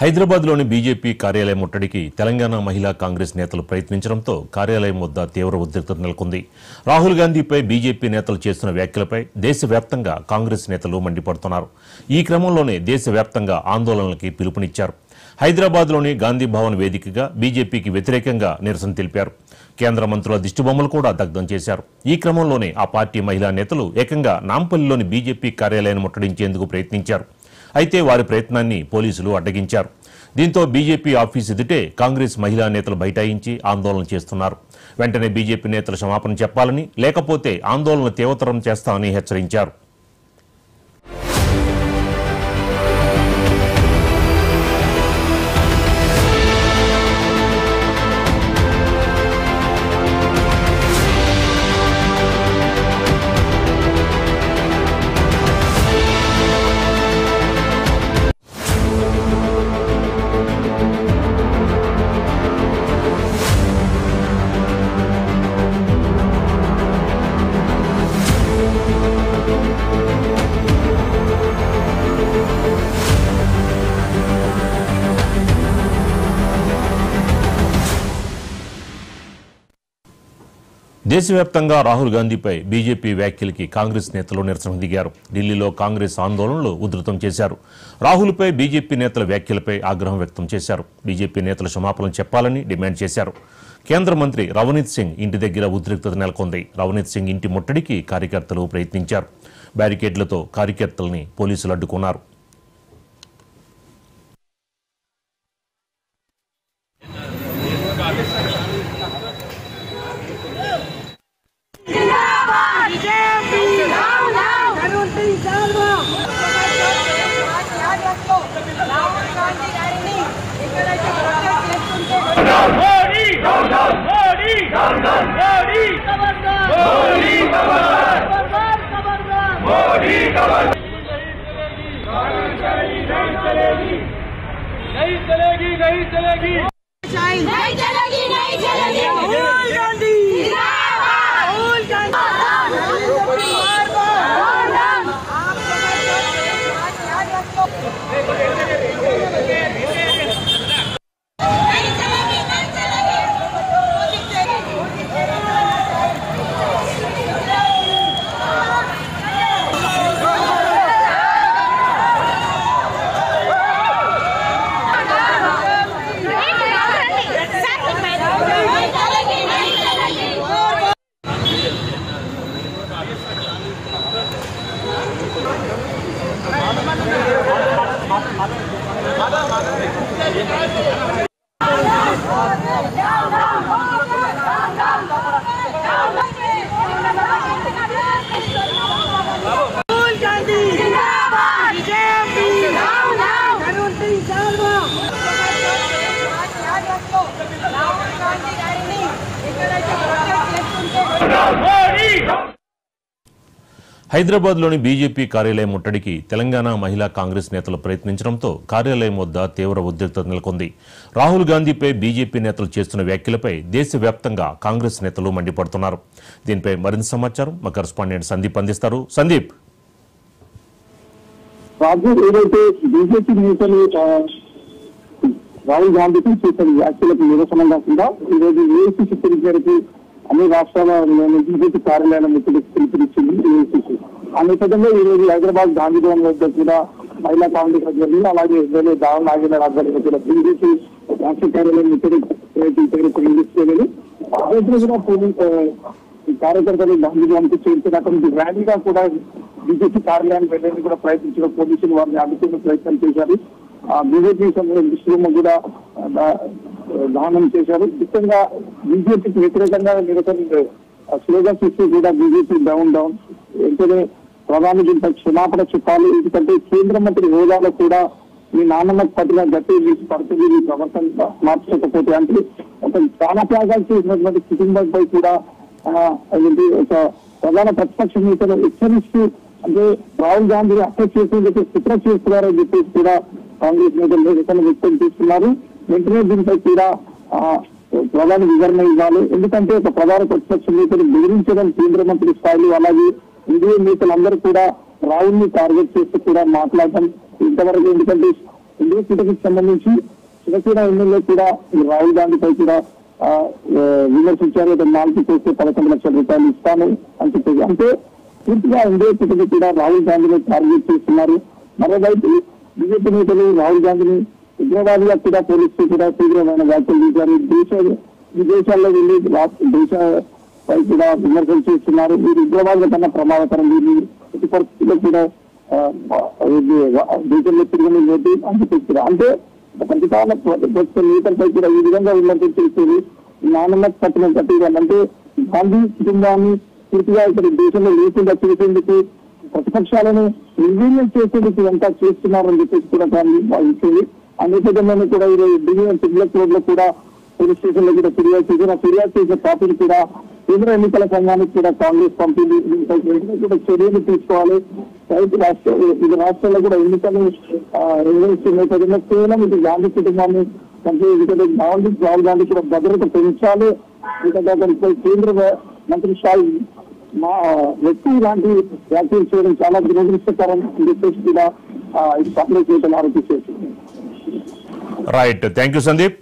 హైదరాబాద్లోని బీజేపీ కార్యాలయం ముట్టడికి తెలంగాణ మహిళా కాంగ్రెస్ నేతలు ప్రయత్నించడంతో కార్యాలయం వద్ద తీవ్ర ఉద్రిక్తత నెలకొంది. రాహుల్ గాంధీపై బీజేపీ నేతలు చేస్తున్న వ్యాఖ్యలపై దేశవ్యాప్తంగా కాంగ్రెస్ నేతలు మండిపడుతున్నారు. ఈ క్రమంలోనే దేశవ్యాప్తంగా ఆందోళనలకి పిలుపునిచ్చారు. హైదరాబాద్లోని గాంధీ భవన్ వేదికగా బీజేపీకి వ్యతిరేకంగా నిరసన తెలిపారు. కేంద్ర మంత్రుల దిష్టిబొమ్మలు కూడా దగ్ధం చేశారు. ఈ క్రమంలోనే ఆ పార్టీ మహిళా నేతలు ఏకంగా నాంపల్లిలోని బీజేపీ కార్యాలయాన్ని ముట్టడించేందుకు ప్రయత్నించారు. అయితే వారి ప్రయత్నాన్ని పోలీసులు అడ్డగించారు. దీంతో బీజేపీ ఆఫీస్ ఎదుటే కాంగ్రెస్ మహిళా నేతలు బైఠాయించి ఆందోళన చేస్తున్నారు. వెంటనే బీజేపీ నేతలు క్షమాపణ చెప్పాలని, లేకపోతే ఆందోళన తీవ్రతరం చేస్తామని హెచ్చరించారు. దేశవ్యాప్తంగా రాహుల్ గాంధీపై బీజేపీ వ్యాఖ్యలకి కాంగ్రెస్ నేతలు నిరసన దిగారు. ఢిల్లీలో కాంగ్రెస్ ఆందోళనలు ఉధృతం చేశారు. రాహుల్పై బీజేపీ నేతల వ్యాఖ్యలపై ఆగ్రహం వ్యక్తం చేశారు. బీజేపీ నేతలు క్షమాపణలు చెప్పాలని డిమాండ్ చేశారు. కేంద్ర మంత్రి రవనీత్ సింగ్ ఇంటి దగ్గర ఉద్రిక్తత నెలకొంది. రవనీత్ సింగ్ ఇంటి ముట్టడికి కార్యకర్తలు ప్రయత్నించారు. బ్యారికేడ్లతో కార్యకర్తల్ని పోలీసులు అడ్డుకున్నారు. హైదరాబాద్లోని బీజేపీ కార్యాలయం ముట్టడికి తెలంగాణ మహిళా కాంగ్రెస్ నేతలు ప్రయత్నించడంతో కార్యాలయం వద్ద తీవ్ర ఉద్రిక్తత నెలకొంది. రాహుల్ గాంధీపై బీజేపీ నేతలు చేస్తున్న వ్యాఖ్యలపై దేశవ్యాప్తంగా కాంగ్రెస్ నేతలు మండిపడుతున్నారు. దీనిపై మరింత సమాచారం మా కరెస్పాండెంట్ సందీప్ అందిస్తారు. సందీప్, ఏదైతే బీజేపీ నేతలు రాహుల్ గాంధీకి చేసిన వ్యాఖ్యలకు నిరసన కాకుండా ఈరోజు ఏఐసీసీ పిలుపు అన్ని రాష్ట్రాలలోని బీజేపీ కార్యాలయాల ముట్టడికి పిలుపునిచ్చింది ఏఐసీసీ. ఆ నేపథ్యంలో ఈ రోజు హైదరాబాద్ గాంధీ భవన్ వద్ద కూడా మహిళా కాంగ్రెస్ అధ్యక్షులు, అలాగే ఎమ్మెల్యే దావం నాగేంద్ర ఆధ్వర్యంలో కూడా బీజేపీ రాష్ట్ర కార్యాలయం ముట్టడి ప్రయత్నించలేదు. కూడా పోలీస్ కార్యకర్తలు గాంధీ భవన్కు చేర్చినటువంటి ర్యాలీగా కూడా బీజేపీ కార్యాలయానికి వెళ్లేందుకు కూడా ప్రయత్నించిన పోలీసులు వారిని అడ్డుకునే ప్రయత్నం చేశారు. బీజేపీ దృష్టిలో కూడా దహనం చేశారు. ముఖ్యంగా బీజేపీకి వ్యతిరేకంగా నిరసన స్లోగన్స్ ఇస్తూ కూడా బీజేపీ డౌన్ వెంటనే ప్రధాని దీనిపై క్షమాపణ చెప్పాలి. ఎందుకంటే కేంద్ర మంత్రి హోదాలో కూడా మీ నాన్నమ్మకు పట్టిన గట్టి మీకు పడుతుంది, మీ ప్రవర్తన మార్చకపోతే అంటే ఒక చాలా త్యాగాలు చేసినటువంటి కుటుంబంపై కూడా ఒక ప్రధాన ప్రతిపక్ష నేతలు హెచ్చరిస్తూ అంటే రాహుల్ గాంధీ హత్య చేసేందుకు కుట్ర చేస్తున్నారని చెప్పేసి కూడా కాంగ్రెస్ నేతలు నిరసన వ్యక్తం చేస్తున్నారు. వెంటనే దీనిపై కూడా ప్రధాన వివరణ ఇవ్వాలి. ఎందుకంటే ఒక ప్రధాన ప్రతిపక్ష నేతలు బెదిరించడం కేంద్ర మంత్రి స్థాయిలో, అలాగే ఎన్డీఏ నేతలందరూ కూడా రాహుల్ ని టార్గెట్ చేస్తూ కూడా మాట్లాడటం ఇంతవరకు. ఎందుకంటే ఎన్డీఏ కూటమికి సంబంధించి శివసేన ఎమ్మెల్యే కూడా రాహుల్ గాంధీపై కూడా విమర్శించారు. 4 చేస్తే 11 లక్షల రూపాయలు ఇస్తాను అని చెప్పేసి. అంటే పూర్తిగా ఎన్డీఏ కూటమి కూడా రాహుల్ గాంధీని టార్గెట్ చేస్తున్నారు. మరోవైపు బీజేపీ నేతలు రాహుల్ గాంధీని ఉగ్రవాదిగా కూడా పోలీసులు కూడా తీవ్రమైన వ్యాఖ్యలు చేశారు. విదేశాల్లో వెళ్ళి దేశపై కూడా విమర్శలు చేస్తున్నారు. వీరు ఉగ్రవాదుల కన్నా ప్రమాదకరం, వీరిని ఎట్టి పరిస్థితుల్లో కూడా దేశంలో తిరిగి లేదు అని చెప్పారు. అంటే ప్రతిపాదన నేతలపై కూడా ఈ విధంగా విమర్శలు చేసేది నానమ్మ పట్టిన కట్టింది. అంటే గాంధీ కుటుంబాన్ని పూర్తిగా ఇక్కడ దేశంలో లేకుండా చేసేందుకు, ప్రతిపక్షాలను నిర్వీర్యం చేసేందుకు ఇదంతా చేస్తున్నారని చెప్పేసి కూడా గాంధీ భావించింది. ఆ నేపథ్యంలోనే కూడా ఈరోజు ఢిల్లీ తిరుమల రోడ్ లో కూడా పోలీస్ స్టేషన్ లో కూడా ఫిర్యాదు చేసిన కాపీలు కూడా కేంద్ర ఎన్నికల సంఘానికి కూడా కాంగ్రెస్ పంపింది. కూడా చర్యలు తీసుకోవాలి. ఇది రాష్ట్రాల్లో కూడా ఎన్నికలు నిర్వహిస్తున్న నేపథ్యంలో కేవలం ఇది గాంధీ కుటుంబాన్ని రాహుల్ గాంధీ కూడా భద్రత పెంచాలి. ఇంకా కేంద్ర మంత్రి స్థాయి మా వ్యక్తి ఇలాంటి వ్యాఖ్యలు చేయడం చాలా దురదృష్టకరం అని చెప్పేసి కూడా సప్లై చేయడం ఆరోగ్య చేస్తుంది. Right, thank you Sandeep.